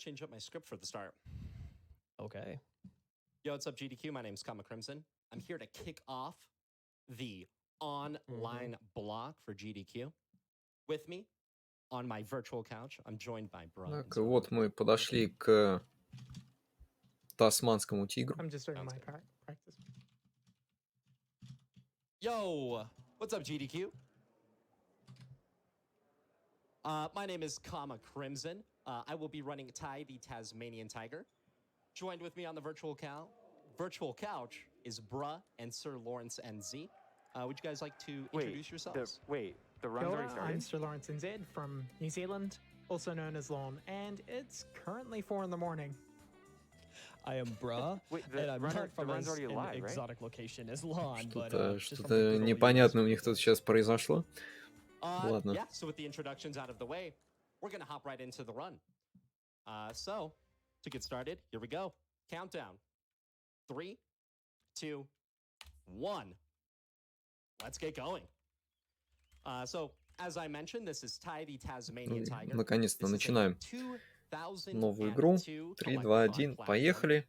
change up my script for the start. Okay. Yo, what's up, GDQ? My name's KamaCrimson. I'm here to kick off the online block for GDQ. With me on my virtual couch, I'm joined by Brian. Так, и вот мы подошли к тасманскому тигру. I'm just doing my practice. Yo, what's up, GDQ? My name is KamaCrimson. I will be running Ty, the Tasmanian tiger. Joined with me on the virtual couch is Bruh and Sir Lawrence NZ. Would you guys like to introduce yourselves? The run's already I'm started? Sir Lawrence NZ from New Zealand, also known as Lorne, and it's currently 4 in the morning. I am Bruh, Wait, and I'm not the from run's as already an alive, right? exotic location as Lon, but Что-то just from the что-то good old непонятное у US. них тут сейчас произошло. Ладно. Yeah, so with the introductions out of the way, we're going to hop right into the run. So, to get started, here we go. Countdown. 3, 2, 1. Let's get going. So, as I mentioned, this is Ty, the Tasmanian tiger. Наконец-то This is a начинаем 2002 новую игру. 3, 2, 1, platform. поехали.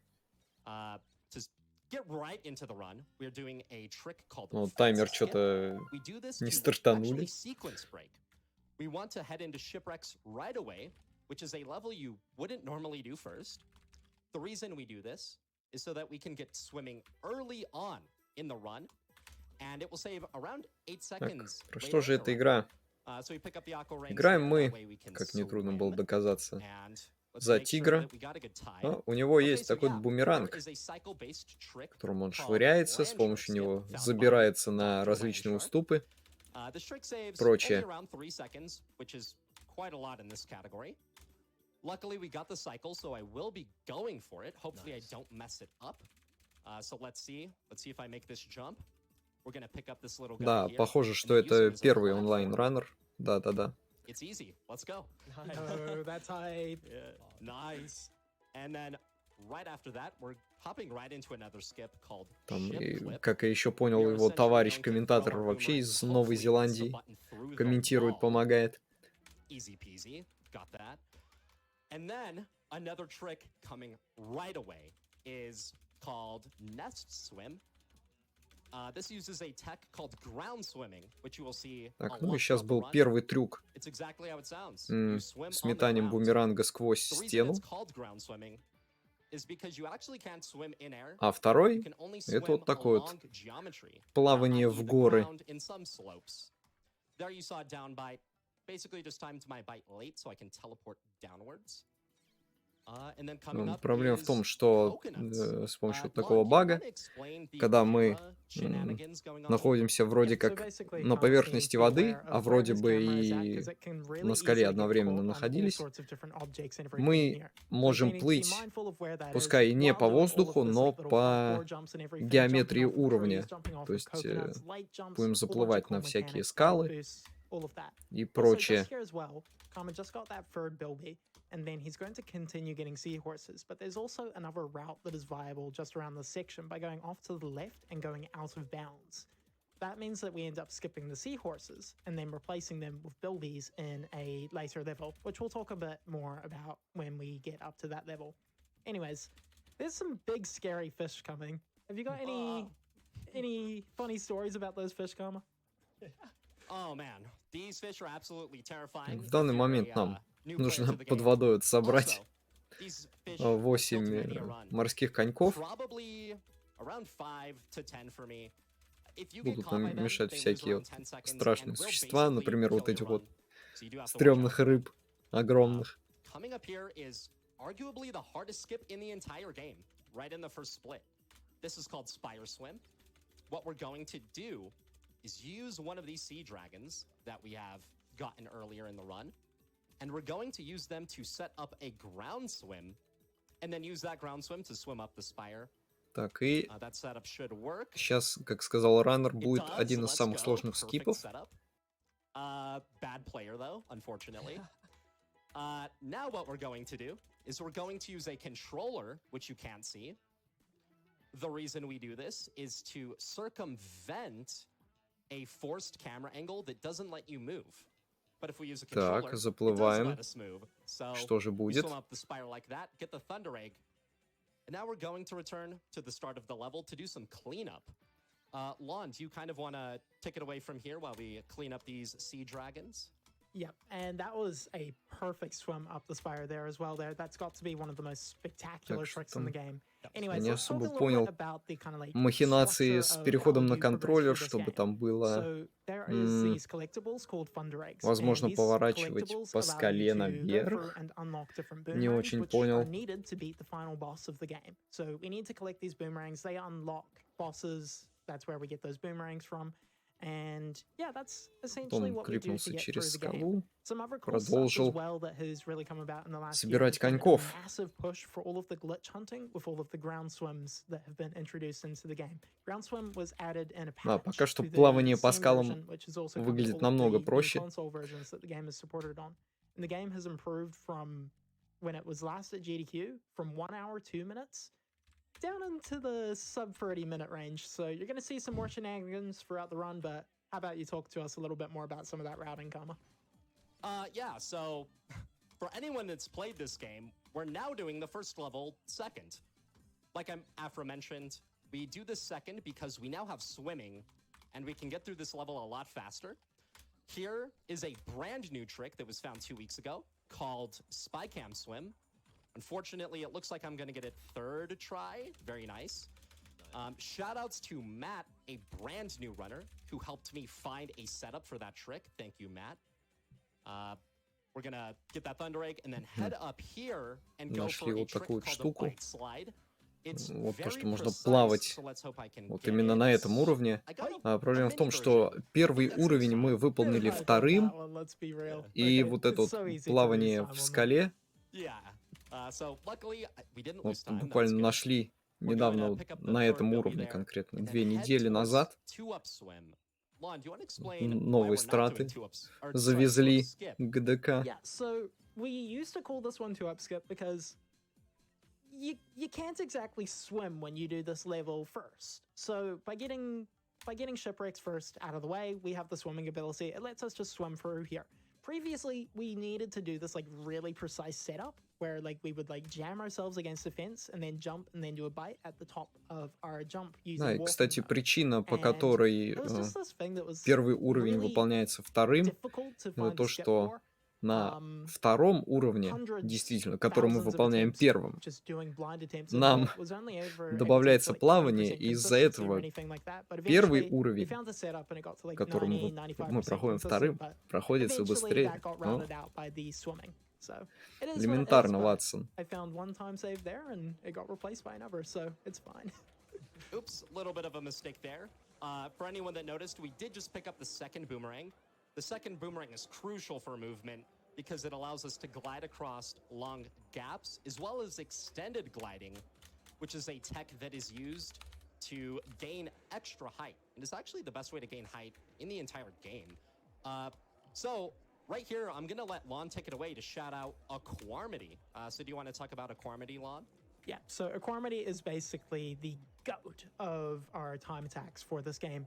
To get right into the run, we're doing a trick called Ну, fence таймер skip. что-то We do this не to стартанули. actually sequence break. We want to head into shipwrecks right away, which is a level you wouldn't normally do first. The reason we do this is so that we can get swimming early on in the run, and it will save around 8 Так, seconds. про что же эта игра? So we pick up the aqua rings Играем here, мы, that way we can как нетрудно swim, было догадаться, and let's за make sure тигра. that we got a good tide. Но у него Okay, есть so такой yeah, бумеранг, there is a cycle-based trick которым он called швыряется, с landship помощью skip, него found by забирается на Dr. различные Landshark. уступы. This trick saves Прочее. only around 3 seconds, which is quite a lot in this category. Luckily, we got the cycle, so I will be going for it. Hopefully, Nice. I don't mess it up. So let's see. Let's see if I make this jump. We're gonna pick up this little guy Да, here, похоже, and что then use him это as a первый platform. онлайн-раннер. Да-да-да. It's easy. Let's go. Nice. Oh, that's hype. Yeah, nice. And then right after that, we're hopping right into another skip called Там, ship и, flip. как я еще We понял, are его essentially товарищ-комментатор going to вообще throw our из boomerang, Новой hopefully hits the Зеландии button through the комментирует, wall. помогает. Easy peasy. Got that. And then another trick coming right away is called nest swim. This uses a tech called ground swimming, which you will see a Так, ну и lot сейчас throughout the был run. первый трюк It's exactly how it sounds. You swim с on the метанием ground. бумеранга сквозь The reason стену. it's called ground swimming is because you actually can't swim in air. А You второй can only это swim вот такое вот along geometry. плавание в i.e. the горы. ground in some slopes. There you saw a down bite. Basically just timed my bite late so I can teleport downwards. And then coming Ну, up проблема в is том, что coconuts. с помощью Lon, такого do you бага, wanna explain the когда мы camera shenanigans going on? находимся вроде So как basically, на Kama's поверхности need to be воды, aware а of where вроде this бы camera is at, и 'cause it can really на скале easily get одновременно caught on all находились, sorts of different objects and everything мы here. So можем we need to be плыть, mindful of where that is пускай и не while по doing all of воздуху, this, но like, little по parkour jumps and everything, геометрии jumping off of уровня. trees, jumping off То of есть coconuts, light jumps, будем a whole bunch of заплывать cool на всякие mechanics, скалы boosts, all of that. и Also, прочее. just here as well, Kama just got that third bilby, and then he's going to continue getting seahorses. But there's also another route that is viable just around this section by going off to the left and going out of bounds. That means that we end up skipping the seahorses and then replacing them with bilbies in a later level, which we'll talk a bit more about when we get up to that level. Anyways, there's some big scary fish coming. Have you got any funny stories about those fish, Kama? Oh man, these fish are absolutely terrifying. В if данный you're момент a, нам new player нужно to the под game. водой вот собрать Also, these fish have killed 8 many a run. морских коньков. Probably around 5 to 10 for me. If you get Будут caught by нам them, мешать they lose всякие around вот 10 seconds страшные and will существа, basically например, вот kill этих your вот run. So you do have to watch стрёмных out for them. рыб огромных. Coming up here is arguably the hardest skip in the entire game, right in the first split. This is called Spire Swim. What we're going to do is use one of these sea dragons that we have gotten earlier in the run, and we're going to use them to set up a ground swim, and then use that ground swim to swim up the spire. Так, и That setup should work. сейчас, как сказал Раннер, It будет does. один из Let's самых go. сложных Perfect скипов. setup. Bad player though, unfortunately. Now what we're going to do is we're going to use a controller, which you can't see. The reason we do this is to circumvent a forced camera angle that doesn't let you move. But if we use a Так, controller, it does заплываем. let us move. So Что же we будет? swim up the spiral like that, get the Thunder Egg, and now we're going to return to the start of the level to do some cleanup. Lon, do you kind of want to take it away from here while we clean up these sea dragons? Yep, and that was a perfect swim up the spire there as well. That's got to be one of the most spectacular Так что tricks in the там game. Yep. Anyways, не let's talk a особо little понял bit about the kind of like махинации structure с of переходом how на you progress контроллер, through this чтобы game. там было, So there is these collectibles called Thunder Eggs, and возможно, these поворачивать collectibles по allow you скале to go through наверх. and unlock different Не boomerangs, очень which are понял. needed to beat the final boss of the game. So we need to collect these boomerangs. They unlock bosses. That's where we get those boomerangs from. And yeah, that's essentially Потом what we do to крикнулся get через through the game. скалу. Some other cool stuff as Продолжил well that has really come about in the last year собирать has been a коньков. massive push for all of the glitch hunting with all of the ground swims that have been introduced into the game. Ground swim was added in a Да, patch пока что to the плавание по Steam скалам version, which has also come to выглядит all of намного the new проще. console versions that the game is supported on. And the game has improved from when it was last at GDQ from 1 hour 2 minutes down into the sub 30-minute range. So you're going to see some more shenanigans throughout the run, but how about you talk to us a little bit more about some of that routing, Kama? Yeah, so for anyone that's played this game, we're now doing the first level second. Like Afra mentioned, we do the second because we now have swimming, and we can get through this level a lot faster. Here is a brand new trick that was found 2 weeks ago called Spy Cam Swim. Unfortunately, it looks like I'm going to get it third try. Very nice. Shout outs to Matt, a brand new runner, who helped me find a setup for that trick. Thank you, Matt. We're going to get that Thunder Egg and then head up here and go for Нашли a вот trick такую вот called the штуку. Bite Slide. It's Вот то, very что можно precise, плавать so let's hope I can вот get именно it. на этом уровне. I got А проблема в mini том, что version. первый That's уровень мы inside. выполнили Good hope on вторым, that one, let's be real. и Okay, вот это it's вот so easy to lose плавание time в on that. скале Yeah. So luckily we didn't вот lose time. That's буквально good. нашли We're going недавно to вот pick up the на third этом building уровне there конкретно, and then 2 head недели towards назад. two-up swim. Lon, do you want to explain why Новые we're not doing страты two-ups? Or, sorry, two-up завезли skip? к ГДК. Yeah, so we used to call this one 2-up skip because you can't exactly swim when you do this level first. So by getting shipwrecks first out of the way, we have the swimming ability. It lets us just swim through here. Previously, we needed to do this like really precise setup where like we would like jam ourselves against the fence and then jump and then do a bite at the top of our jump using Да, и, walking кстати, mode. причина, по And которой it was just this thing that was первый уровень really выполняется вторым, difficult to это find то, a skip что for. на втором уровне, Hundreds, действительно, который мы thousands of выполняем attempts первым, just doing blind attempts at нам it was only ever able to добавляется like плавание, 20% и из-за consistency or этого anything like that. But первый eventually we уровень, found the setup and it got to like который 90-95% мы проходим consistent, вторым, but проходится eventually быстрее. that got Ну, routed out by the swimming. So it is what it is, элементарно, but Ватсон. I found one time save there and it got replaced by another, so it's fine. Oops, a little bit of a mistake there. For anyone that noticed, we did just pick up the second boomerang. The second boomerang is crucial for movement because it allows us to glide across long gaps as well as extended gliding, which is a tech that is used to gain extra height. And it's actually the best way to gain height in the entire game. So right here, I'm going to let Lon take it away to shout out Aquarmity. So do you want to talk about Aquarmity, Lon? Yeah, so Aquarmity is basically the goat of our time attacks for this game.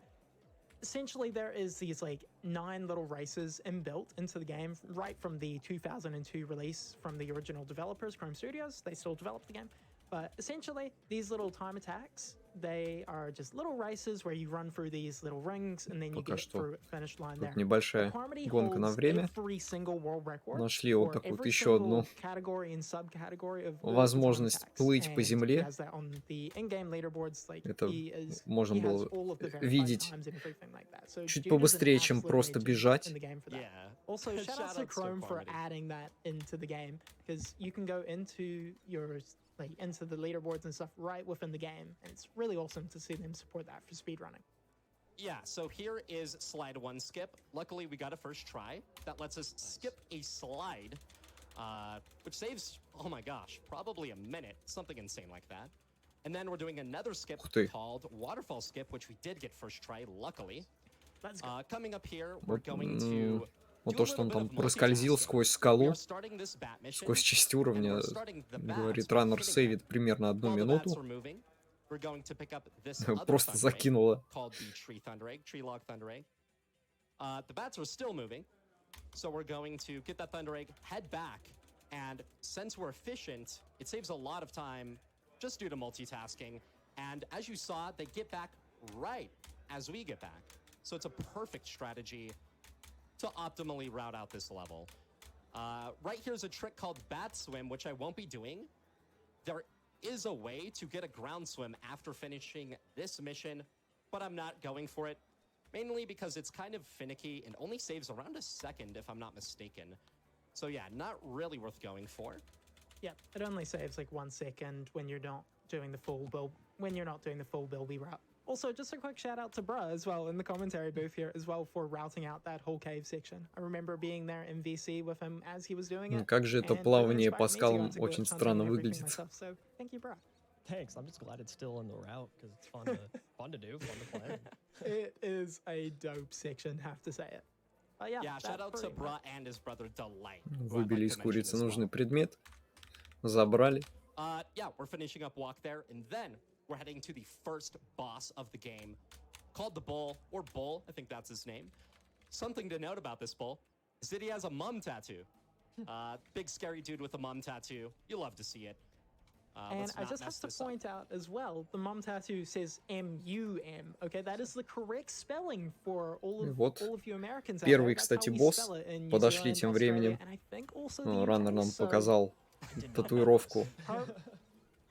Essentially, there is these like 9 little races inbuilt into the game right from the 2002 release from the original developers, Chrome Studios. They still develop the game. But essentially, these little time attacks, they are just little races where you run through these little rings and then you Пока get что through the finish line there. тут небольшая Aquarmity гонка на holds время. every single world record Нашли вот for такую вот every еще single одну category and subcategory of the time возможность attacks. плыть по And he земле. has that on the in-game leaderboards, like Это he можно has было all of the verified видеть times and everything like that. So чуть dude is an побыстрее, чем absolute просто legend бежать. in the game for that. Yeah. Also, shout out Shout to outs to Chrome for Aquarmity. adding that into the game because you can go into your like into the leaderboards and stuff right within the game, and it's really awesome to see them support that for speedrunning. Yeah, so here is slide 1 skip. Luckily, we got a first try. That lets us skip a slide, which saves, oh my gosh, probably a minute, something insane like that. And then we're doing another skip Ух ты. called waterfall skip, which we did get first try, luckily. Let's go. Coming up here, we're Вот, going to вот do то, a что little он bit там of проскользил multitasking. сквозь We скалу, are starting this bat mission, сквозь часть and уровня, we're starting the bats говорит, by раннер hitting them. сейвит примерно 1 While the bats минуту. are moving, we're going to pick up this other Просто Thunder Egg закинуло. called the Tree Thunder Egg, Tree Log Thunder Egg. The bats are still moving. So we're going to get that Thunder Egg, head back, and since we're efficient, it saves a lot of time just due to multitasking. And as you saw, they get back right as we get back. So it's a perfect strategy to optimally route out this level. Right here's a trick called Bat Swim, which I won't be doing. There is a way to get a ground swim after finishing this mission, but I'm not going for it. Mainly because it's kind of finicky and only saves around a second, if I'm not mistaken. So yeah, not really worth going for. Yeah, it only saves like 1 second when you're not doing the full Bilby route. Also, just a quick shout out to Bruh as well in the commentary booth here as well for routing out that whole cave section. I remember being there in VC with him as he was doing it. Как же это and really плавание inspired по me to go скалам into очень glitch hunting странно and everything выглядит. myself. So thank you, Bruh. Thanks. I'm just glad it's still in the route because it's fun to do, fun to play. It is a dope section, have to say it. But yeah, Yeah, shout that's out to pretty Bruh much- and his brother Delight. who I'd Выбили like из to mention курицы as нужный well. предмет. Забрали. Yeah, we're finishing up walk there, and then we're heading to the first boss of the game, called the Bull, or Bull, I think that's his name. Something to note about this Bull is that he has a mum tattoo. Big scary dude with a mum tattoo. You love to see it. And Let's I not just mess have to this up. point out as well, the mum tattoo says M-U-M. Okay, that is the correct spelling for all Вот. of you Americans. out Первый, there. That's кстати, how we bосс. spell it in New Подошли Zealand, тем Australia, временем. and I think also the Ну, UK, Раннер нам so показал татуировку.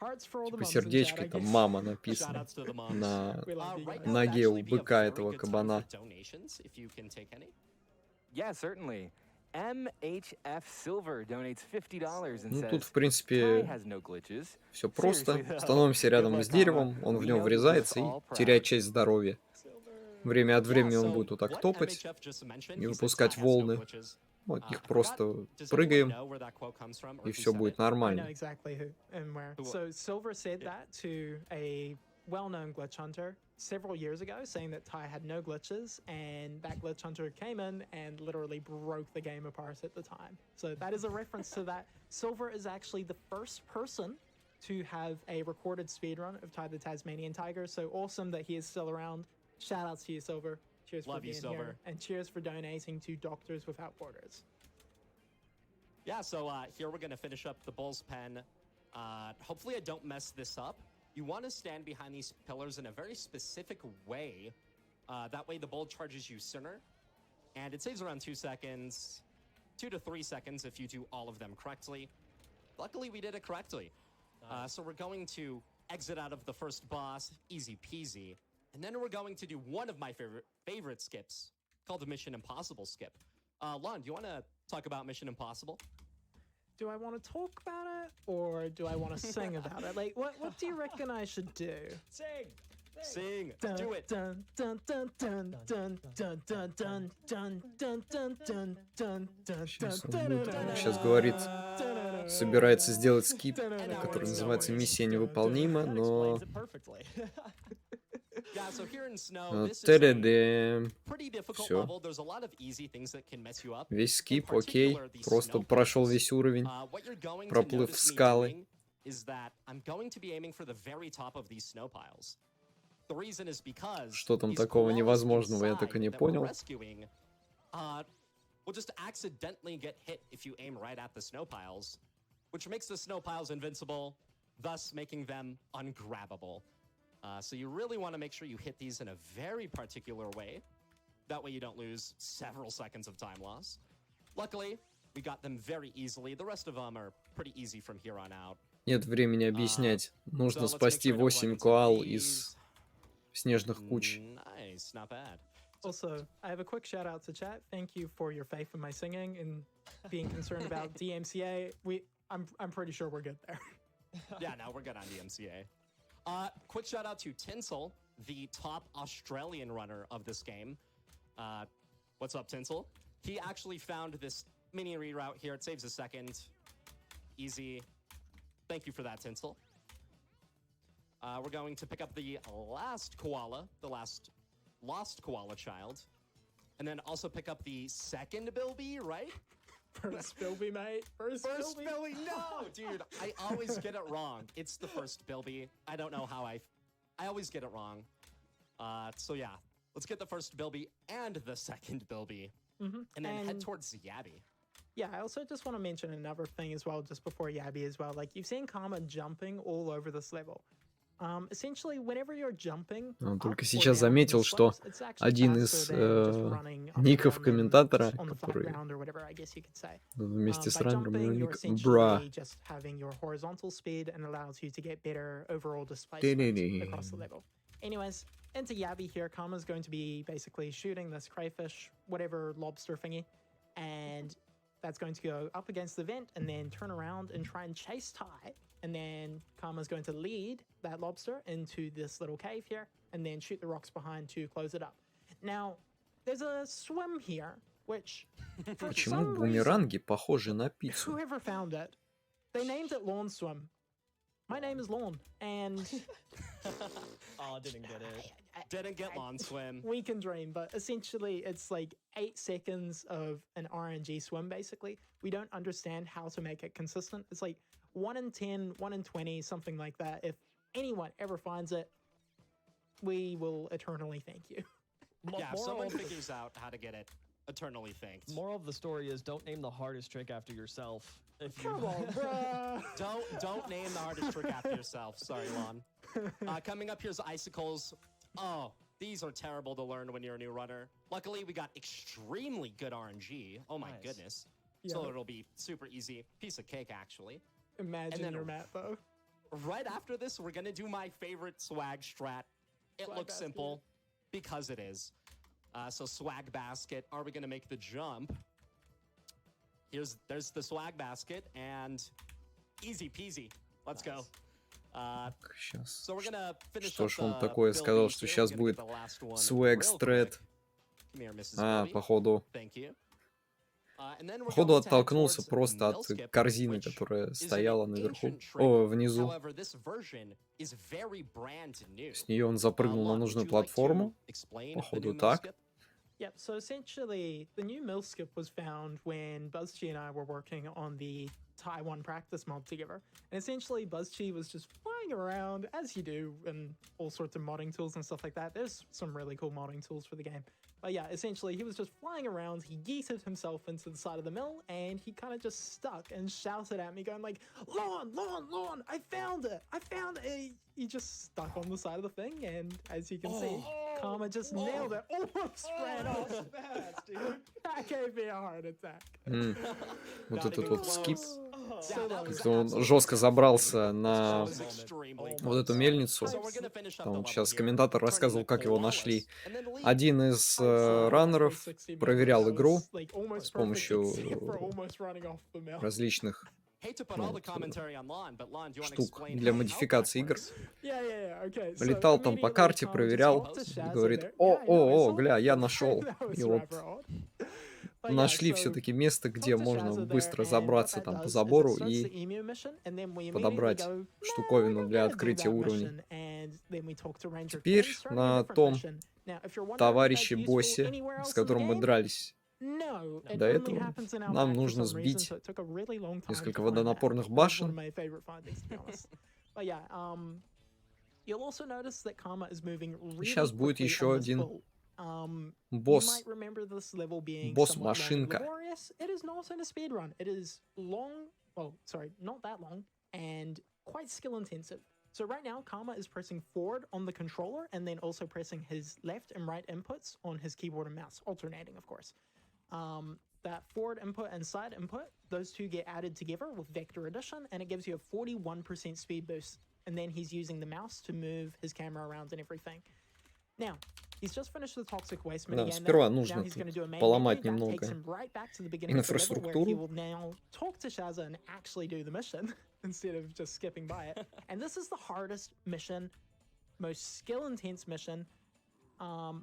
hearts for all the Типа mums in chat, сердечко, I там guess. мама написано Shoutouts to the moms. на We love you Right guys. now would ноге actually у be a быка very этого good time кабана. for donations, if you can take any. Yeah, certainly. MHF Silver donates $50 and Ну, says, тут, в Ty принципе, has no glitches. все просто. Seriously, though, Становимся good рядом luck, с деревом, Kama. он в We него know you врезается us и all proud. теряет часть здоровья. Время от времени он so будет вот так what топать MHF just mentioned, и he said выпускать Ty has no волны. glitches. Мы от них I просто forgot- does anyone прыгаем, know where that quote comes from, or и who все said будет it? I know нормально. exactly who and where. Who- So Silver said Yeah. that to a well-known glitch hunter several years ago, saying that Ty had no glitches, and that glitch hunter came in and literally broke the game apart at the time. So that is a reference to that. Silver is actually the first person to have a recorded speedrun of Ty the Tasmanian Tiger. So awesome that he is still around. Shout outs to you, Silver. Cheers Love for you, being Silver. here, and cheers for donating to Doctors Without Borders. Yeah, so here we're going to finish up the Bull's Pen. Hopefully I don't mess this up. You want to stand behind these pillars in a very specific way. That way the Bull charges you sooner. And it saves around 2 seconds, 2 to 3 seconds if you do all of them correctly. Luckily, we did it correctly. So we're going to exit out of the first boss, easy peasy. And then we're going to do one of my favorite skips, called the Mission Impossible skip. Lon, do you want to talk about Mission Impossible? Do I want to talk about it or do I want to sing about it? Like, what do you reckon I should do? Sing! Sing! Dun, Do it! Dun dun dun dun dun dun dun dun dun dun dun dun dun dun Сейчас он dun будет, dun сейчас dun говорит, dun собирается сделать скип, dun который no называется worries. «Миссия невыполнима», That но... explains it perfectly. Yeah, so here in snow, Ну, this is a ТДД. pretty difficult Всё. level. There's a lot of easy things that can mess you up. Весь In скип, окей, particular, these просто snow прошел piles. весь уровень. What you're going to проплыв notice me скалы. doing is that I'm going to be aiming for the very top of these snow piles. The reason is because Что там these такого koalas невозможного, я так и inside не that we're понял. rescuing, will just accidentally get hit if you aim right at the snow piles, which makes the snow piles invincible, thus making them ungrabbable. So you really want to make sure you hit these in a very particular way. That way you don't lose several seconds of time loss. Luckily, we got them very easily. The rest of them are pretty easy from here on out. Нет времени объяснять. So Нужно let's make спасти sure I don't run 8 into коал these. из снежных куч. Nice, not bad. Also, I have a quick shout out to chat. Thank you for your faith in my singing and being concerned about DMCA. I'm pretty sure we're good there. Yeah, no, we're good on DMCA. Quick shout out to Tinsel, the top Australian runner of this game. What's up, Tinsel? He actually found this mini reroute here. It saves a second. Easy. Thank you for that, Tinsel. We're going to pick up the last koala, the last lost koala child, and then also pick up the second Bilby, right? First Bilby, mate. First Bilby. Bilby, no, dude. I always get it wrong. It's the first Bilby. I don't know how I always get it wrong. So yeah, let's get the first Bilby and the second Bilby and then head towards Yabby. Yeah, I also just want to mention another thing as well, just before Yabby as well. Like, you've seen Kama jumping all over this level. Essentially, whenever you're jumping, Он только up or сейчас down in the заметил, что slopes, it's actually один faster из than just running up and ников down them комментатора, on the flat который ground or whatever, I guess you could say. вместе с By раннером, его jumping, you're ник essentially Бра. just having your horizontal speed and allows you to get better overall displacement across the level. Anyways, into Yabby here, Kama's going to be basically shooting this crayfish, whatever lobster thingy, and that's going to go up against the vent and then turn around and try and chase Ty. And then Kama's going to lead that lobster into this little cave here and then shoot the rocks behind to close it up. Now, there's a swim here, which for Почему some reason, бумеранги похожи на пиццу? whoever found it, they named it Lawn Swim. My name is Lawn, and Oh, didn't get it. Didn't get Lawn Swim. we can dream, but essentially it's like 8 seconds of an RNG swim, basically. We don't understand how to make it consistent. It's like 1 in 10, 1 in 20, something like that. If anyone ever finds it, we will eternally thank you. Yeah, if Moral someone of the- figures out how to get it, eternally thanked. Moral of the story is don't name the hardest trick after yourself. If you... Come on, bruh. Don't name the hardest trick after yourself. Sorry, Lon. Coming up here's icicles. Oh, these are terrible to learn when you're a new runner. Luckily, we got extremely good RNG. Oh my Nice. goodness. So Yeah. it'll be super easy. Piece of cake, actually. Imagine then your a- map, though. Right after this, we're gonna do my favorite swag strat. It Swag looks basket. simple because it is. So swag basket. Are we gonna make the jump? There's the swag basket and easy peasy. Let's go. Сейчас. So we're gonna finish Что up ж он the такое Bill сказал, B что here. сейчас We're gonna будет get the last one swag real strat? quick. Come here, Mrs. А, Billy. походу. Thank you. And then we're Походу going to head оттолкнулся towards просто от Millskip, корзины, which которая is an стояла наверху. ancient trick. О, внизу. However, this version is very brand new. С нее он запрыгнул на Lon, would нужную you like платформу. to explain the Походу new так. Millskip? Yep, so essentially, the new mill skip was found when BuzzChi and I were working on the Taiwan practice mod together. And essentially, BuzzChi was just flying around, as you do, and all sorts of modding tools and stuff like that. There's some really cool modding tools for the game. But yeah, essentially, he was just flying around, he yeeted himself into the side of the mill, and he kind of just stuck and shouted at me, going like, Lawn, Lawn, Lawn, I found it! I found it! And he just stuck on the side of the thing, and as you can see, Kama just nailed it, almost ran off. Fast, dude. That gave me a heart attack. Вот Not этот even вот close. скип. Yeah, that was Как-то он absolutely жестко perfect. забрался That на was extremely вот эту close. мельницу. So we're gonna finish up the Там level сейчас here, комментатор turning рассказывал, it как его flawless, нашли. and then leave. Один из раннеров проверял игру с помощью различных Hate to put all the commentary on Lon, but Lon, do you want to штук explain для how модификации that игр. works? Летал там по карте, проверял и говорит: о, гля, я нашел. И вот нашли все-таки место, где можно быстро забраться там по забору и подобрать штуковину для открытия уровней. Теперь на том товарище боссе, с которым мы дрались до этого, нам нужно сбить несколько водонапорных башен. Сейчас будет еще один босс. Босс-машинка. It is not in a speed run. It is long, well, sorry, not that long, and quite skill intensive. So right now, Kama is pressing forward on the controller and then also pressing his left and right inputs on his keyboard and mouse, alternating, of course. That forward input and side input, those two get added together with Vector Addition, and it gives you a 41% speed boost. And then he's using the mouse to move his camera around and everything. Now, he's just finished the toxic waste Да, minigame. сперва Now нужно he's going to do a main поломать menu that немного takes him right back to the beginning of the level, where he инфраструктуру. will now talk to Shazza and actually do the mission instead of just skipping by it. And this is the hardest mission, most skill-intense mission,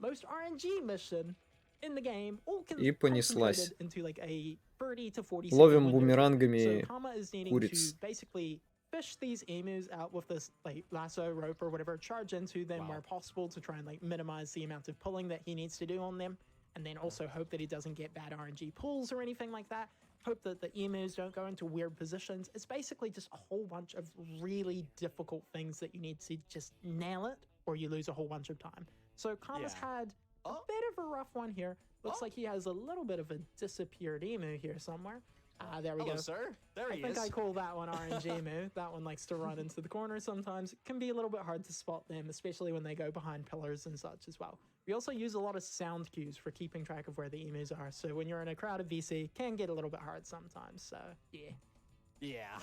most RNG mission in the game, all И понеслась. concentrated into like a 30 to 40 Ловим second window. бумерангами So Kama is needing куриц. to basically fish these emus out with this like lasso rope or whatever, charge into them where possible to try and like minimize the amount of pulling that he needs to do on them, and then also hope that he doesn't get bad RNG pulls or anything like that. Hope that the emus don't go into weird positions. It's basically just a whole bunch of really difficult things that you need to just nail it, or you lose a whole bunch of time. So Kama's had a bit of a rough one here. Looks like he has a little bit of a disappeared emu here somewhere. There we Hello, go. sir. There he I think is. I call that one RNG emu. That one likes to run into the corner sometimes. It can be a little bit hard to spot them, especially when they go behind pillars and such as well. We also use a lot of sound cues for keeping track of where the emus are. So when you're in a crowded VC, can get a little bit hard sometimes. So, yeah. Yeah.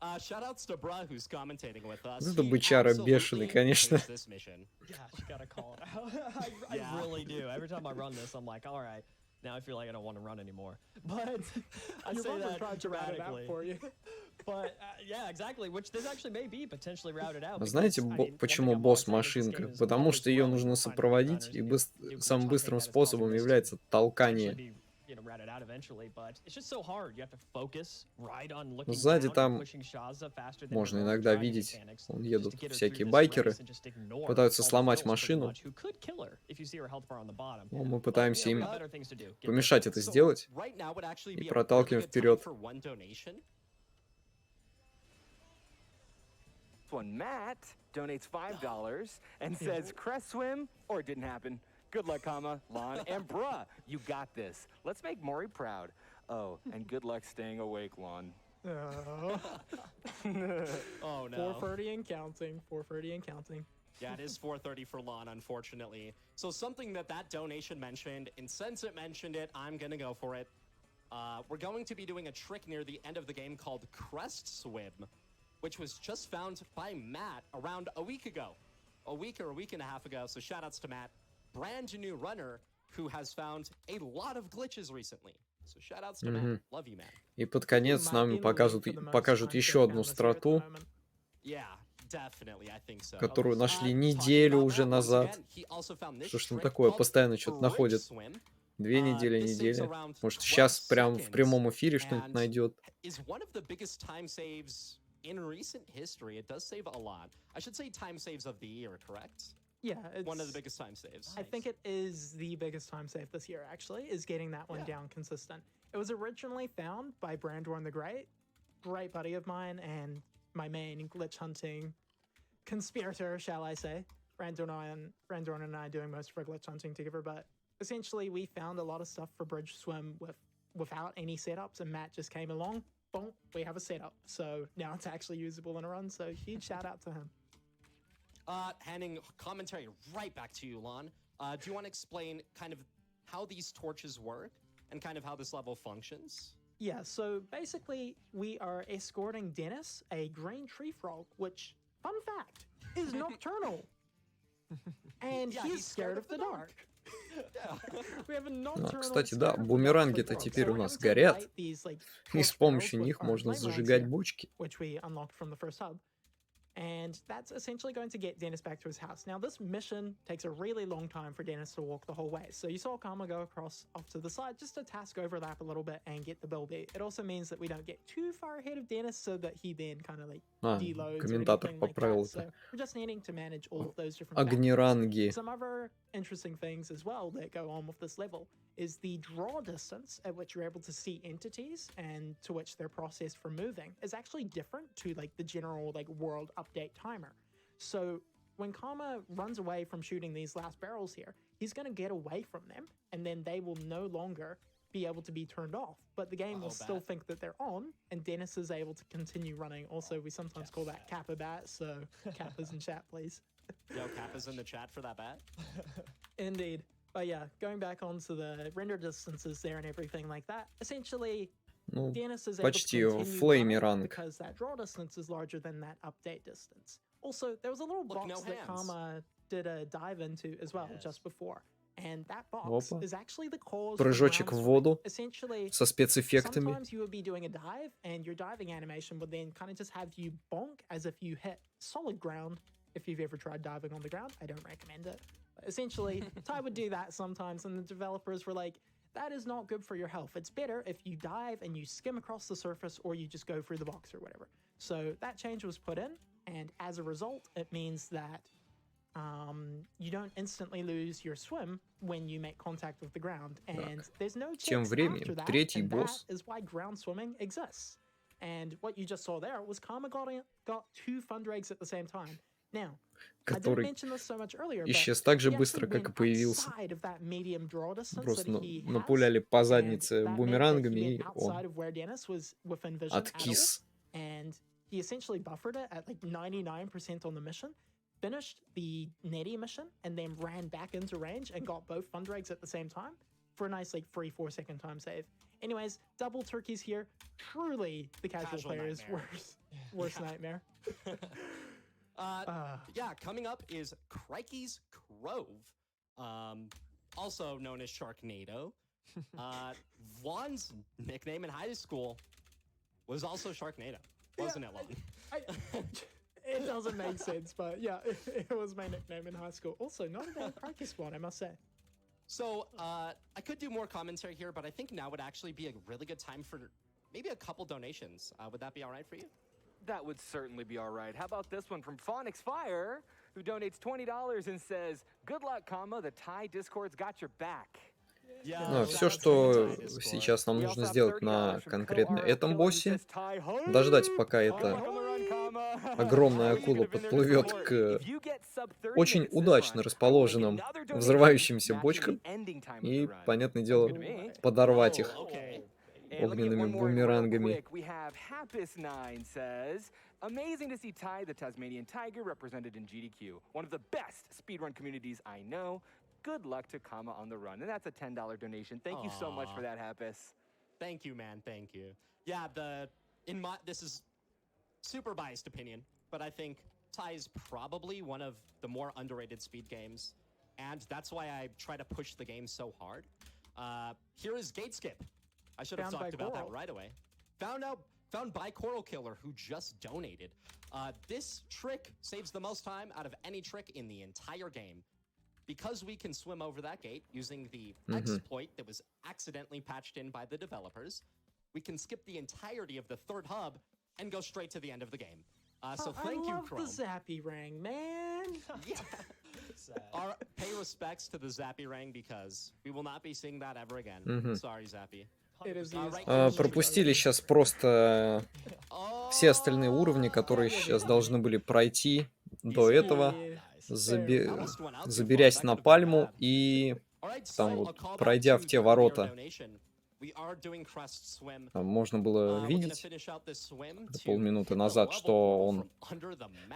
Shoutouts to Bruh, who's commentating with us. Это He бычара absolutely бешеный, конечно. hates this mission. Gosh, you gotta call it out. I really do. Every time I run this, I'm like, all right, now I feel like I don't want to run anymore. But I Your say brother that tried to route it out dramatically. for you. But yeah, exactly. Which this actually may be potentially routed out. Знаете, почему босс-машинка? Потому что ее нужно сопроводить, и самым быстрым способом является толкание. Сзади там можно иногда видеть, едут всякие байкеры, пытаются сломать машину. Но мы пытаемся им помешать это сделать и проталкиваем вперед. One Matt donates $5 and says, "Crest swim or it didn't happen. Good luck, Lon, and bruh, you got this. Let's make Maury proud. Oh, and good luck staying awake, Lon." Oh. Oh, no. 4:30 and counting. 4:30 and counting. Yeah, it is 4:30 for Lon, unfortunately. So something that donation mentioned, and since it mentioned it, I'm going to go for it. We're going to be doing a trick near the end of the game called Crest Swim, which was just found by Matt around a week ago. A week or a week and a half ago, so shoutouts to Matt. Brand new runner who has found a lot of glitches recently. So shoutouts to Matt. Love you, Matt. И под конец нам покажут еще одну страту, Yeah, definitely, I think so. которую нашли неделю уже назад. Что ж там такое, постоянно что-то находят. 2 недели, неделя. Может, сейчас прям в прямом эфире что-нибудь найдет. In recent history, it does save a lot. I should say time saves of the year, correct? Yeah, it's one of the biggest time saves. I think it is the biggest time save this year, actually, is getting that one down consistent. It was originally found by Brandorn the Great buddy of mine, and my main glitch hunting conspirator, shall I say. Brandorn and I doing most of our glitch hunting together, but essentially we found a lot of stuff for Bridge Swim without any setups, and Matt just came along. Boom, we have a setup. So now it's actually usable in a run. So huge shout out to him. Handing commentary right back to you, Lon. Do you want to explain kind of how these torches work and kind of how this level functions? Yeah, so basically we are escorting Dennis, a green tree frog, which, fun fact, is nocturnal. And he's scared of the dark. Кстати, да, бумеранги-то теперь у нас горят, и с помощью них можно зажигать бочки. And that's essentially going to get Dennis back to his house. Now, this mission takes a really long time for Dennis to walk the whole way. So you saw Kama go across off to the side just to task overlap a little bit and get the Bilby. It also means that we don't get too far ahead of Dennis so that he then kind of like deloads комментатор поправил это. So we're just needing to manage all of those different Огнеранги. Some other interesting things as well that go on with this level is the draw distance at which you're able to see entities and to which they're processed for moving is actually different to like the general like world update timer. So when Kama runs away from shooting these last barrels here, he's going to get away from them and then they will no longer be able to be turned off, but the game will still think that they're on and Dennis is able to continue running. Also, we sometimes call that Kappa bat, so Kappa's in chat, please. Yo, Kappa's in the chat for that bat? Indeed. But yeah, going back onto the render distances there and everything like that, essentially, Dennis is able to continue running because that draw distance is larger than that update distance. Also, there was a little box that Kama did a dive into as well just before. And that box is actually the cause Прыжочек в воду essentially со спецэффектами. Sometimes you would be doing a dive and your diving animation would then kind of just have you bonk as if you hit solid ground. If you've ever tried diving on the ground, I don't recommend it. But essentially, Ty would do that sometimes and the developers were like, that is not good for your health. It's better if you dive and you skim across the surface or you just go through the box or whatever. So that change was put in, and as a result, it means that you don't instantly lose your swim when you make contact with the ground, and there's no chance after that, and that is why ground swimming exists. And what you just saw there was Kama got two Fundrags at the same time. Now, который mention this so much earlier, but исчез так же he быстро, actually как и went появился. outside of that medium draw distance Просто that he has, напуляли по and заднице that meant that he бумерангами, went и outside он of where Dennis was within vision at all, откис. and he essentially buffered it at like 99% on the mission, finished the Netty mission, and then ran back into range and got both fund rags at the same time for a nice like 3-4 second time save. Anyways, double turkeys here. Truly the casual player's worst nightmare. Yeah, coming up is Crikey's Grove, also known as Sharknado. Vaughn's nickname in high school was also Sharknado, wasn't it, Lon? It doesn't make sense, but yeah, it was my nickname in high school. Also, not a bad Crikey spawn, I must say. So, I could do more commentary here, but I think now would actually be a really good time for maybe a couple donations. Would that be all right for you? That would certainly be all right. How about this one from Phonics Fire, who donates $20 and says, "Good luck, Kama. The Thai Discord's got your back." Но все, что сейчас нам нужно сделать на конкретно этом боссе, дождать, пока эта огромная акула подплывет к очень удачно расположенным взрывающимся бочкам и, понятное дело, подорвать их огненными бумерангами. Amazing to see Ty, the Tasmanian tiger, represented in GDQ. One of the best speedrun communities I know. Good luck to Kama on the run. And that's a $10 donation. Thank you so much for that, Happus. Thank you, man. Thank you. Yeah, this is super biased opinion, but I think Ty is probably one of the more underrated speed games, and that's why I try to push the game so hard. Here is Gate Skip. I should have talked about that right away. Found by Coral Killer, who just donated. This trick saves the most time out of any trick in the entire game. Because we can swim over that gate using the exploit that was accidentally patched in by the developers, we can skip the entirety of the third hub and go straight to the end of the game. So thank you, Chrome. I love the Zappy Rang, man. Yeah. Pay respects to the Zappy Rang because we will not be seeing that ever again. Sorry, Zappy. Пропустили сейчас просто все остальные уровни, которые сейчас должны были пройти до этого, заберясь на пальму и там вот, пройдя в те ворота. Там можно было видеть полминуты назад, что он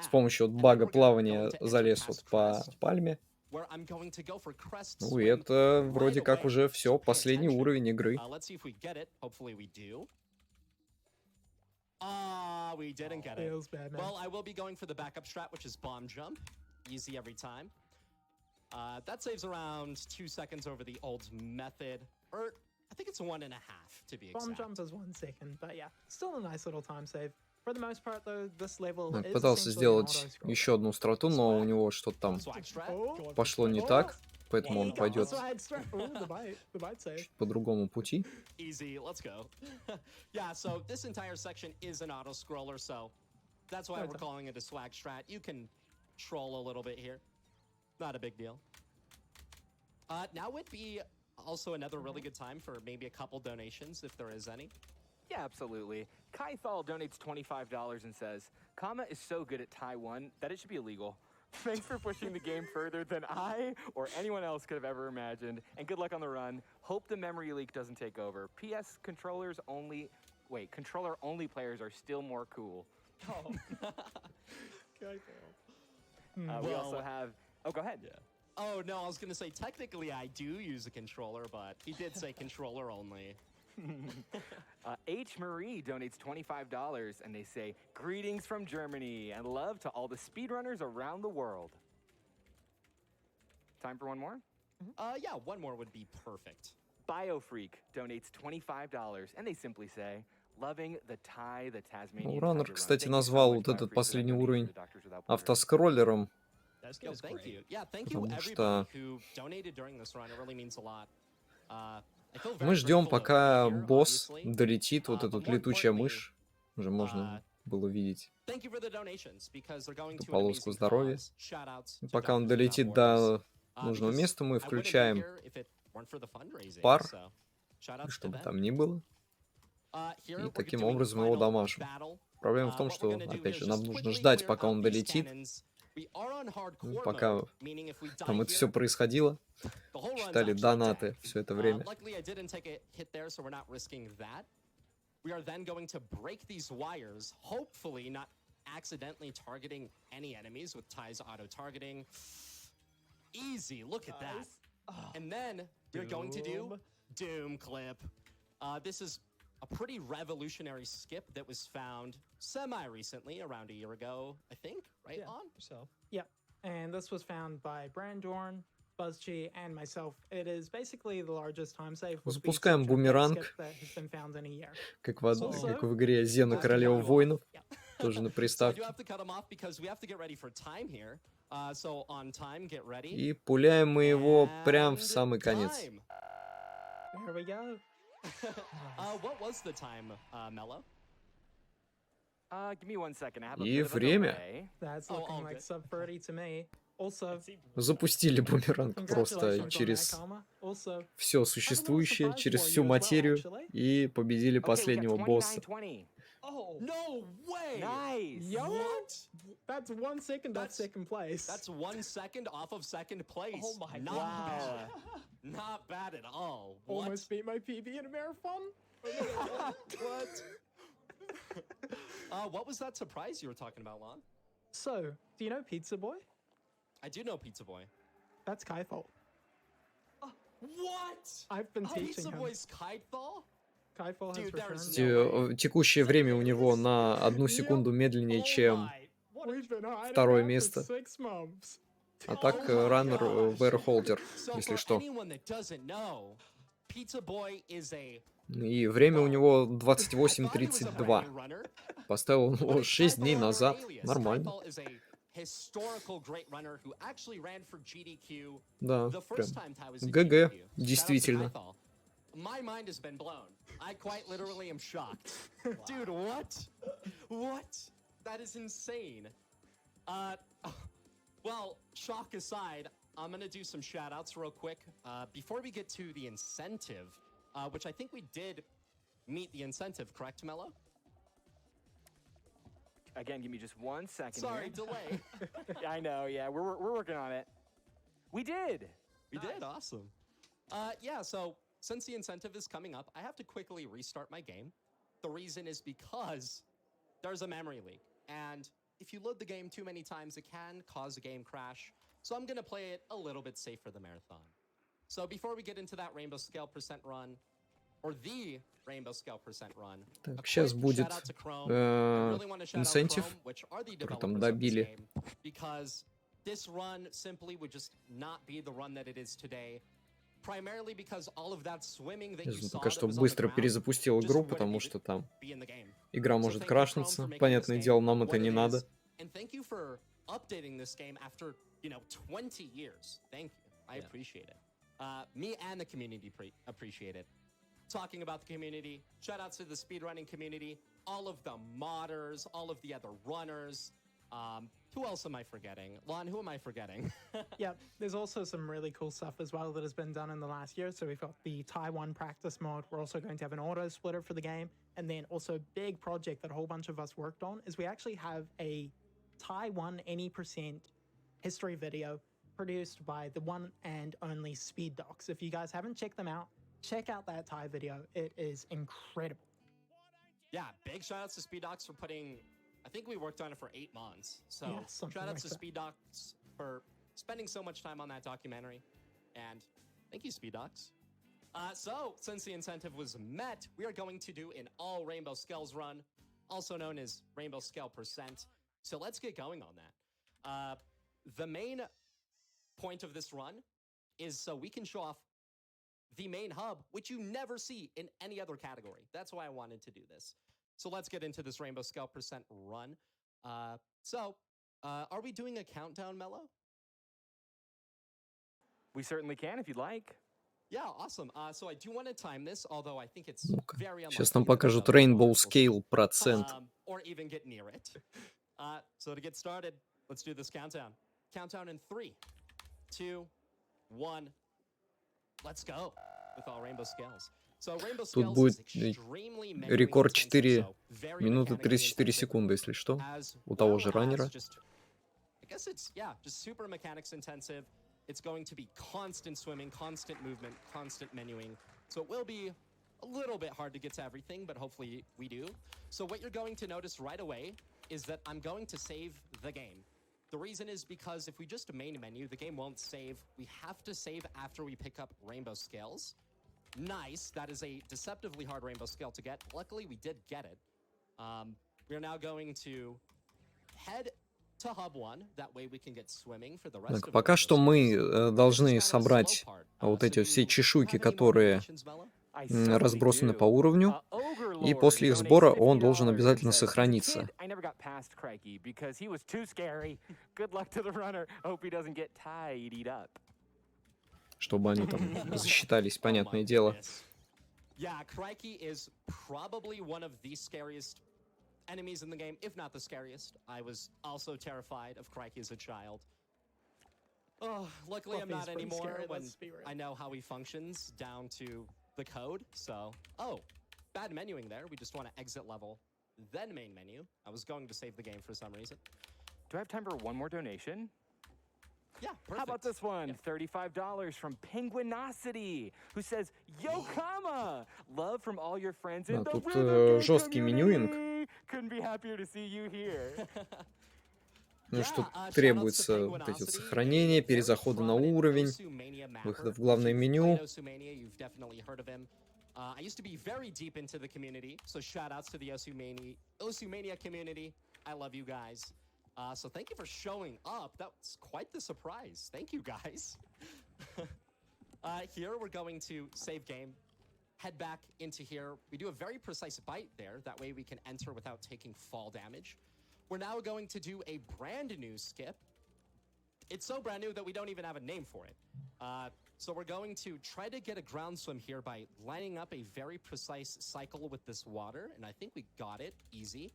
с помощью бага плавания залез вот по пальме. Ну и это вроде как уже все, последний уровень игры. We didn't get it. Well, I will be going for the backup strat, which is bomb jump. Easy every time. That saves around 2 seconds over the old method. Or I think it's 1.5 to be exact. Bomb jump is 1 second, but yeah, still a nice little time save. For the most part, though, this level is пытался сделать еще одну страту, но у него что-то там пошло не так, поэтому он пойдет чуть по другому пути. Easy, let's go. Yeah, so this entire section is an auto scroller, so that's why we're calling it a swag strat. You can troll a little bit here. Not a big deal. Now would be also another really good time for maybe a couple donations if there is any. Yeah, absolutely. Kai Thal donates $25 and says, "Kama is so good at Taiwan that it should be illegal. Thanks for pushing the game further than I or anyone else could have ever imagined. And good luck on the run. Hope the memory leak doesn't take over. P.S. Controller only players are still more cool." Oh. We also have... Oh, go ahead. Yeah. Oh, no, I was going to say, technically I do use a controller, but he did say controller only. H. Marie donates $25 and they say, "Greetings from Germany and love to all the speedrunners around the world." Time for one more? Yeah, one more would be perfect. BioFreak donates $25 and they simply say, "Loving the Thai, the Tasmanian." Раннер, кстати, назвал вот этот последний уровень автоскроллером. Потому что мы ждем, пока босс долетит, вот эта летучая мышь. Уже можно было видеть эту полоску здоровья. И пока он долетит до нужного места, мы включаем пар, чтобы там ни было. И таким образом его дамажим. Проблема в том, что, опять же, нам нужно ждать, пока он долетит, We are on hardcore Пока mode, meaning if we die там это here, все происходило, the whole run's читали actually донаты dead. все это время. Luckily, I didn't take a hit there, so we're not risking that. We are then going to break these wires, hopefully not accidentally targeting any enemies with Ty's auto-targeting. Easy, look at that. And then we're going to do Doom Clip. This is a pretty revolutionary skip that was found semi-recently, around a year ago, I think, right, On? So. Yep. And this was found by Brandorn, BuzzG, and myself. It is basically the largest time save with the Запускаем exception of бумеранг. skip that has been found in a year. Как в игре Зена Королева Воинов. Тоже на So I do приставке. have to cut him off because we have to get ready for time here. So on time, get ready. И пуляем мы его прям в And самый конец. time. There we go. What was the time, Mello? Give me 1 second. I have a И bit of a время. delay. That's Oh, looking all like good. sub 30 to me. Also, Запустили бумеранг просто congratulations on that, через Kama. Also, все существующее, через всю материю и победили Okay, we got последнего босса. 29-20. Oh. No way! Nice. yo, What? that's 1 second off That's- second place. That's 1 second off of second place. Oh my Not Wow. bad. Not bad at all. What? Almost beat my PB in a marathon. What? What was that surprise you were talking about, Lon? So, do you know Pizza Boy? I do know Pizza Boy. That's Kaifol. What? I've been teaching Pizza him. Boy's Kitefall? Kaifol has Dude, there's returned. Текущее время у него на 1 секунду медленнее, чем We've been hiding второе out место. for 6 months. А так Oh my раннер gosh. вэрхолдер, So если for что. anyone that doesn't know, Pizza Boy is a И время у него I thought he was a brand 28:32. new runner, Поставил он but его it's 6 дней Skyfall or назад. Alias. Нормально. Skyfall is a historical great runner who actually ran for GDQ Да, the прям. first time Ty was in ГГ, GDQ. Shout out to действительно. Skyfall. My mind has been blown. I quite literally am shocked. Dude, what? What? That is insane. Well, shock aside, I'm gonna do some shout outs real quick. Before we get to the incentive, which I think we did meet the incentive, correct, Mello? Again, give me just 1 second Sorry, here. delay. I know, yeah, we're working on it. We did. We did, awesome. Yeah, so since the incentive is coming up, I have to quickly restart my game. The reason is because there's a memory leak. And if you load the game too many times, it can cause a game crash. So I'm gonna play it a little bit safe for the marathon. So before we get into that rainbow scale percent run, or the rainbow scale percent run, Так, a сейчас quick будет shout out to Chrome. I really wanna shout out инцентив, Chrome, which are the который там developers of this добили. game, because this run simply would just not be the run that it is today. Primarily because all of that swimming that you Нужно saw пока that что was on the быстро ground перезапустил just игру, wouldn't потому even что там be in the game. игра So может thank you, Chrome, for крашнуться. making this Понятное game дело, нам это what не it надо. is. And thank you for updating this game after, 20 years. Thank you. I appreciate it. Me and the community appreciate it. Talking about the community, shout out to the speedrunning community, all of the modders, all of the other runners. Who else am I forgetting? Lon, who am I forgetting? Yeah, there's also some really cool stuff as well that has been done in the last year. So we've got the Taiwan practice mod. We're also going to have an auto splitter for the game. And then also a big project that a whole bunch of us worked on is we actually have a Taiwan any percent history video produced by the one and only Speed Docs. If you guys haven't checked them out, check out that Thai video. It is incredible. Yeah, big shout outs to Speed Docs for putting, I think we worked on it for 8 months. So Yeah, something shout outs like to that. Speed Docs for spending so much time on that documentary. And thank you, Speed Docs. So since the incentive was met, we are going to do an all Rainbow Scales run, also known as Rainbow Scale percent. So let's get going on that. The main point of this run is so we can show off the main hub, which you never see in any other category. That's why I wanted to do this. So let's get into this Rainbow Scale percent run. Are we doing a countdown, Mello? We certainly can if you'd like. Yeah, awesome. So I do want to time this, although I think it's Ну-ка, very unlikely. сейчас нам that the покажут hub will Rainbow work. Scale процент. Or even get near it. So to get started, let's do this countdown. Countdown in 3, 2, 1. Let's go with all Rainbow Scales. So Rainbow Тут Scales будет is extremely memory рекорд intensive, 4 so very минуты mechanically 34 intensive, секунды, если что. as У того well же as раннера. just guess it's, yeah, just super mechanics intensive. It's going to be constant swimming, constant movement, constant menuing. So it will be a little bit hard to get to everything, but hopefully we do. So what you're going to notice right away is that I'm going to save the game. The reason is because if we just main menu, the game won't save. We have to save after we pick up rainbow scales. Nice. That is a deceptively hard rainbow scale to get. Luckily, we did get it. We are now going to head to Hub 1. That way we can get swimming for the rest Так, of пока the что rainbow мы scales. должны This is kind of a slow собрать part. вот So эти do все you чешуйки, have any more которые donations, Bella? I certainly разбросаны do. по уровню. Ogre И Lord после их donates сбора он должен $50 обязательно and says, "As a сохраниться. kid, I never got past Crikey because he was too scary. Good luck to the runner. Hope he doesn't get tidied up." Чтобы они там засчитались, Oh my понятное дело. goodness. Yeah, Crikey is probably one of the scariest enemies in the game, if not the scariest. I was also terrified of Crikey as a child. Oh, luckily I'm Fluffy's not pretty anymore scary, when let's be real. I know how he functions down to the code. So, oh, bad menuing there. We just want to exit level, then main menu. I was going to save the game for some reason. Do I have time for one more donation? Yeah, perfect. How about this one? Yeah. $35 from Penguinosity, who says, "Yo, Kama! Love from all your friends in Да, the тут Rhythm Game жесткий менюинг. community. Couldn't be happier to see you here." Ну что shoutouts to требуется вот эти вот Penguinosity, сохранения, a very перезаходы на prominent уровень, Osumania mapper. выхода в главное If you've меню. played Osumania, you've definitely heard of him. I used to be very deep into the community, so shoutouts to the Osumania community. I love you guys. So thank you for showing up. That's quite the surprise. Thank you, guys. Here we're going to save game. Head back into here. We do a very precise bite there. That way we can enter without taking fall damage. We're now going to do a brand new skip. It's so brand new that we don't even have a name for it. So we're going to try to get a ground swim here by lining up a very precise cycle with this water. And I think we got it. Easy.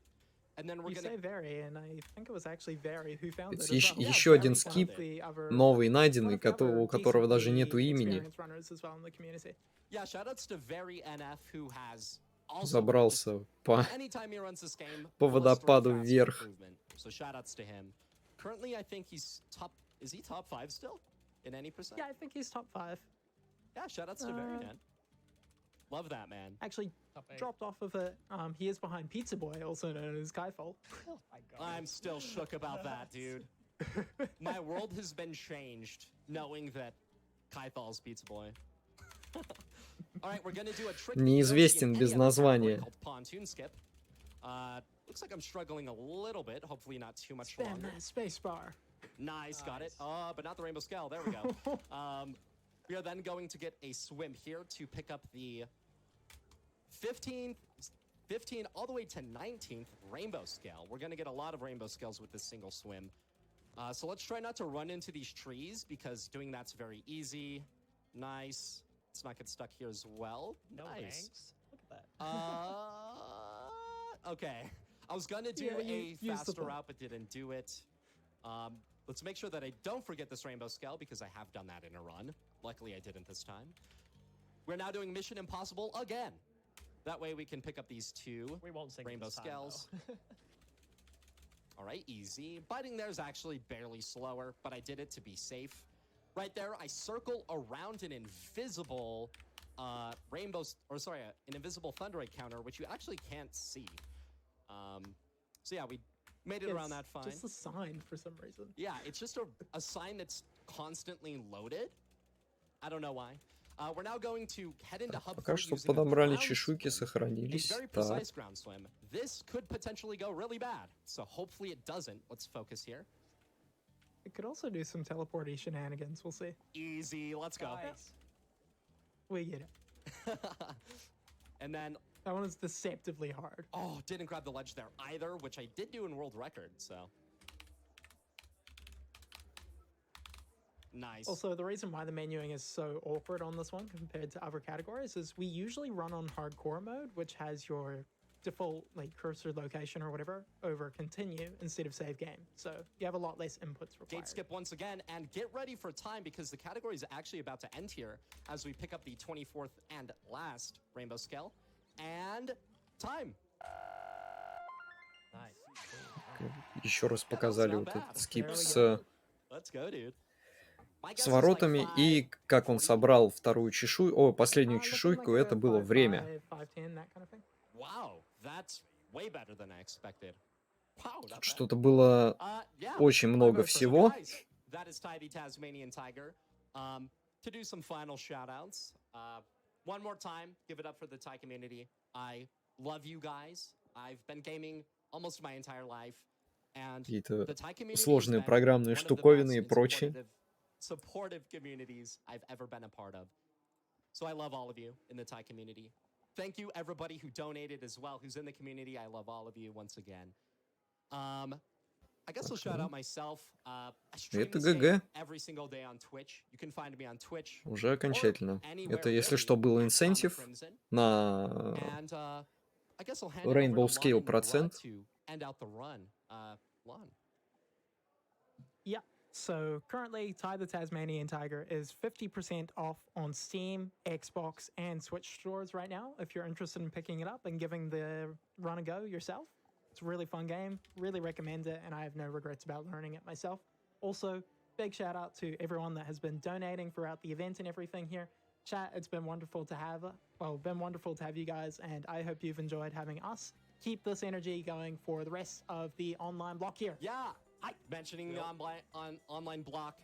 And then we're You gonna... say Very, and I think it was actually Very who found it. Это as well. еще один Very скип, found the other- новый, найденный, one of the other у которого даже decently нету имени. experienced runners as well in the community. Yeah, shoutouts to Very NF who has also Забрался по, anytime he runs this game, по blistering водопаду fast вверх. improvement. So shoutouts to him. Currently, I think he's top. Is he top 5 still? In any percent? Yeah, I think he's top 5. Yeah, shoutouts to Very man. Love that, man. Actually, dropped off of it. He is behind Pizza Boy, also known as Skyfall. Oh my god. I'm still shook about that, dude. My world has been changed knowing that Kythal's Pizza Boy. All right, we're gonna do a trick. Неизвестен без названия. Pontoon skip. Looks like I'm struggling a little bit. Hopefully not too much Spam longer. that space bar. Nice, got it. But not the rainbow scale. There we go. We are then going to get a swim here to pick up the 15 all the way to 19th rainbow scale. We're going to get a lot of rainbow scales with this single swim. So let's try not to run into these trees because doing that's very easy. Nice. Let's not get stuck here as well. No nice. thanks. Look at that. Okay. I was going to do Yeah, a use the faster ball. route, but didn't do it. Let's make sure that I don't forget this rainbow scale because I have done that in a run. Luckily, I didn't this time. We're now doing Mission Impossible again. That way we can pick up these 2 We won't sing it rainbow this time, scales. though. All right, easy. Biting there is actually barely slower, but I did it to be safe. Right there, I circle around an invisible an invisible Thunder Egg counter, which you actually can't see. So yeah, we made it around that fine. Just a sign for some reason. Yeah, it's just a sign that's constantly loaded. I don't know why. We're now going to head into Hub Пока 4 что using a подобрали ground чешуйки, swim. A сохранились. very Так, precise ground swim. This could potentially go really bad, so hopefully it doesn't. Let's focus here. It could also do some teleporty shenanigans. We'll see. Easy, let's go. Nice. We get it. And then, That one is deceptively hard. oh, didn't grab the ledge there either, which I did do in world record, so. Nice. Also, the reason why the menuing is so awkward on this one compared to other categories is we usually run on hardcore mode, which has your default like cursor location or whatever over continue instead of save game. So you have a lot less inputs required. Gate skip once again, and get ready for time because the category is actually about to end here as we pick up the 24th and last rainbow scale. And time. Nice. Еще раз показали вот этот скип с Let's go, dude. My guess с is like воротами, 5, и как он собрал вторую последнюю Looking like чешуйку, a это было 5-5, время. 5-10, that kind of thing. Wow, that's way better than I expected. Wow, not bad. Что-то было Yeah, очень my много vote for- всего. Guys, that is Ty the Tasmanian Tiger. To do some final shout-outs, one more time, give it up for the Thai community. I love you guys. I've been gaming almost my entire life. And Какие-то the Thai community has сложные been программные one of the штуковины best и and прочее. supportive communities I've ever been a part of. So I love all of you in the Thai community. Thank you everybody who donated as well, who's in the community. I love all of you once again. I guess I'll shout out myself. I stream Это this game ГГ. every single day on Twitch. You can find me on Twitch. Уже окончательно. or anywhere Это, если really что, был at инсентив KamaCrimson. на And I guess I'll hand it over Rainbow to Lon Scale and Brad процент. to end out the run. Lon. Yeah. So currently, Ty the Tasmanian Tiger is 50% off on Steam, Xbox, and Switch stores right now. If you're interested in picking it up and giving the run a go yourself, it's a really fun game. Really recommend it, and I have no regrets about learning it myself. Also, big shout out to everyone that has been donating throughout the event and everything here. Chat, it's been wonderful to have. Been wonderful to have you guys, and I hope you've enjoyed having us. Keep this energy going for the rest of the online block here. Yeah, mentioning the online block.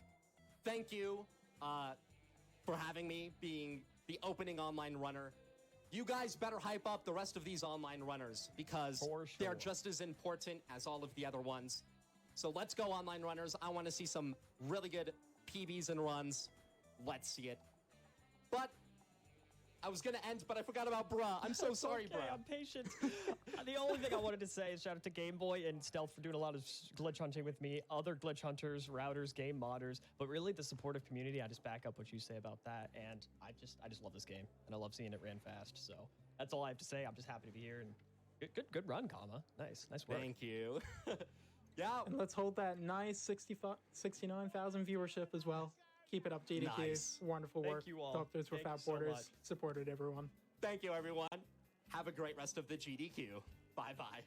Thank you for having me being the opening online runner. You guys better hype up the rest of these online runners because they're just as important as all of the other ones. So let's go, online runners. I want to see some really good PBs and runs. Let's see it. But I was going to end, but I forgot about Bruh. I'm so sorry, Okay, Bruh. I'm patient. The only thing I wanted to say is shout out to Game Boy and Stealth for doing a lot of glitch hunting with me, other glitch hunters, routers, game modders, but really the supportive community. I just back up what you say about that, and I just love this game, and I love seeing it ran fast. So that's all I have to say. I'm just happy to be here, and good run, Kama. Nice work. Thank you. Yeah. And let's hold that nice 69,000 viewership as well. Keep it up, GDQ. Nice. Wonderful Thank work. you all. Doctors Thank Without you so Borders much. supported everyone. Thank you, everyone. Have a great rest of the GDQ. Bye-bye.